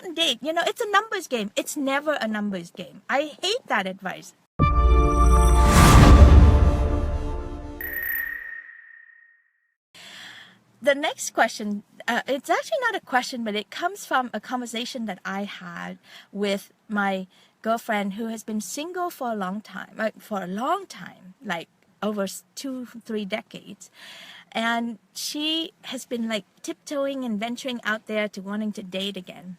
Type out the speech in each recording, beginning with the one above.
out and date. You know, it's a numbers game. It's never a numbers game. I hate that advice. The next question, it's actually not a question, but it comes from a conversation that I had with my girlfriend who has been single for a long time, like over 2-3 decades. And she has been like tiptoeing and venturing out there to wanting to date again.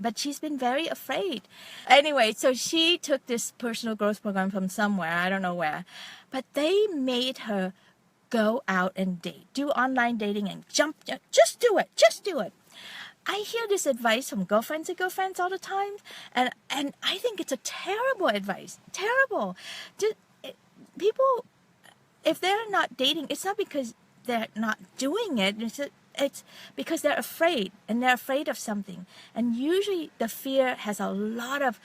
But she's been very afraid. Anyway, so she took this personal growth program from somewhere, I don't know where, but they made her go out and date, do online dating and just do it. I hear this advice from girlfriends and girlfriends all the time, and I think it's a terrible advice. Terrible. People, if they're not dating, it's not because they're not doing it. It's because they're afraid, and they're afraid of something. And usually the fear has a lot of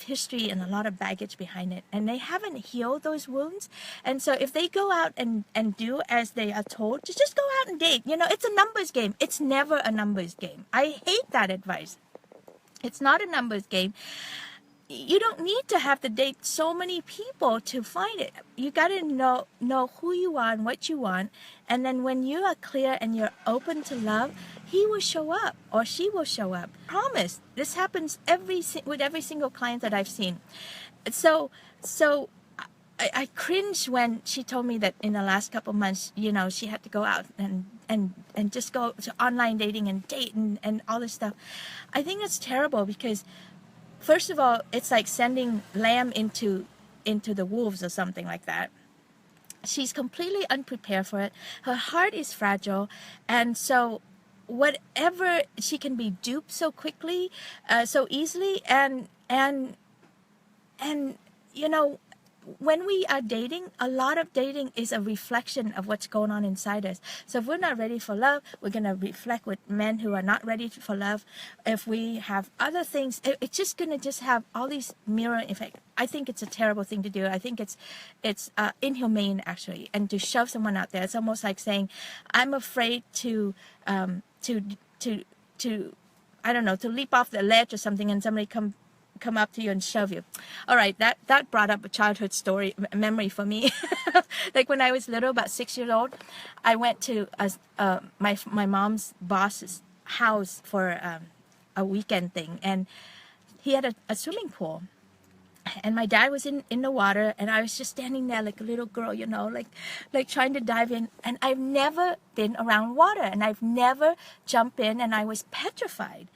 history and a lot of baggage behind it, and they haven't healed those wounds. And so if they go out and do as they are told, just go out and date. You know, it's a numbers game. It's never a numbers game. I hate that advice. It's not a numbers game. You don't need to have to date so many people to find it. You got to know who you are and what you want. And then when you are clear and you're open to love, he will show up or she will show up. Promise. This happens with every single client that I've seen. So I cringed when she told me that in the last couple of months, you know, she had to go out and just go to online dating and date and all this stuff. I think that's terrible because first of all, it's like sending lamb into the wolves or something like that. She's completely unprepared for it. Her heart is fragile, and so whatever, she can be duped so quickly, so easily, and you know, when we are dating, a lot of dating is a reflection of what's going on inside us. So if we're not ready for love, we're going to reflect with men who are not ready for love. If we have other things, it's just going to just have all these mirror effects. I think it's a terrible thing to do. I think it's inhumane, actually. And to shove someone out there, it's almost like saying, I'm afraid to I don't know, to leap off the ledge or something, and somebody come up to you and shove you. All right, that brought up a childhood memory for me. Like when I was little, about 6 years old, I went to my mom's boss's house for a weekend thing, and he had a swimming pool. And my dad was in the water, and I was just standing there like a little girl, you know, like trying to dive in. And I've never been around water, and I've never jumped in, and I was petrified.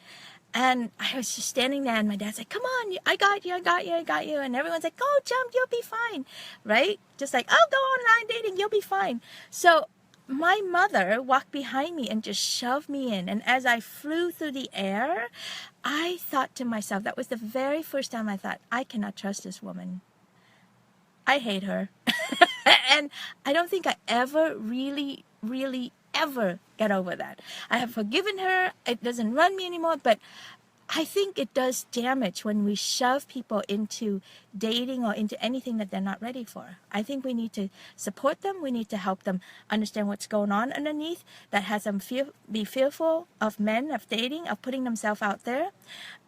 And I was just standing there, and my dad's like, come on, I got you. And everyone's like, go jump, you'll be fine, right? Just like, oh, go online dating, you'll be fine. So my mother walked behind me and just shoved me in. And as I flew through the air, I thought to myself, that was the very first time I thought, I cannot trust this woman. I hate her. And I don't think I ever really ever get over that. I have forgiven her. It doesn't run me anymore, but I think it does damage when we shove people into dating or into anything that they're not ready for. I think we need to support them. We need to help them understand what's going on underneath that has them be fearful of men, of dating, of putting themselves out there.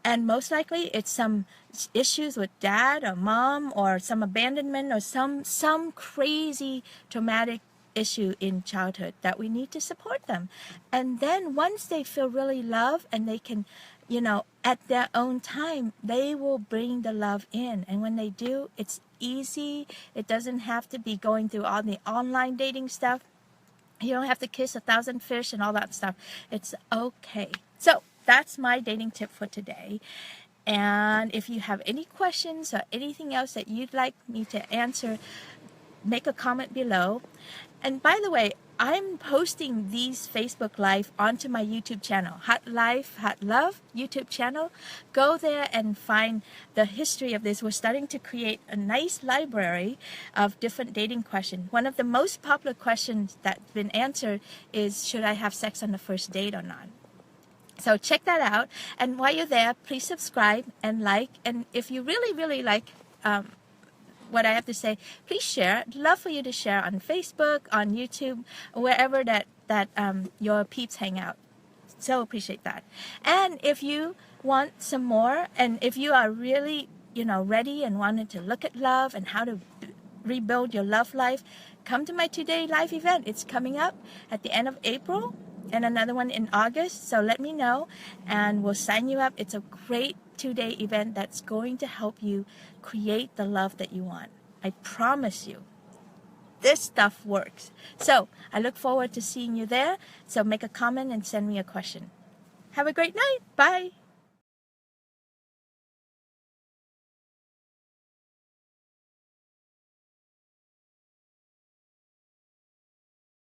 And most likely it's some issues with dad or mom or some abandonment or some crazy traumatic issue in childhood that we need to support them. And then once they feel really loved and they can, you know, at their own time, they will bring the love in. And when they do, it's easy. It doesn't have to be going through all the online dating stuff. You don't have to kiss 1,000 fish and all that stuff. It's okay. So that's my dating tip for today. And if you have any questions or anything else that you'd like me to answer, make a comment below. And by the way, I'm posting these Facebook Live onto my YouTube channel, Hot Life, Hot Love YouTube channel. Go there and find the history of this. We're starting to create a nice library of different dating questions. One of the most popular questions that's been answered is, should I have sex on the first date or not? So check that out. And while you're there, please subscribe and like. And if you really like what I have to say, please share. I'd love for you to share on Facebook, on YouTube, wherever that your peeps hang out. So appreciate that. And if you want some more, and if you are really, ready and wanted to look at love and how to rebuild your love life, come to my 2-day live event. It's coming up at the end of April and another one in August. So let me know and we'll sign you up. It's a great 2-day event that's going to help you create the love that you want. I promise you. This stuff works. So I look forward to seeing you there. So make a comment and send me a question. Have a great night. Bye.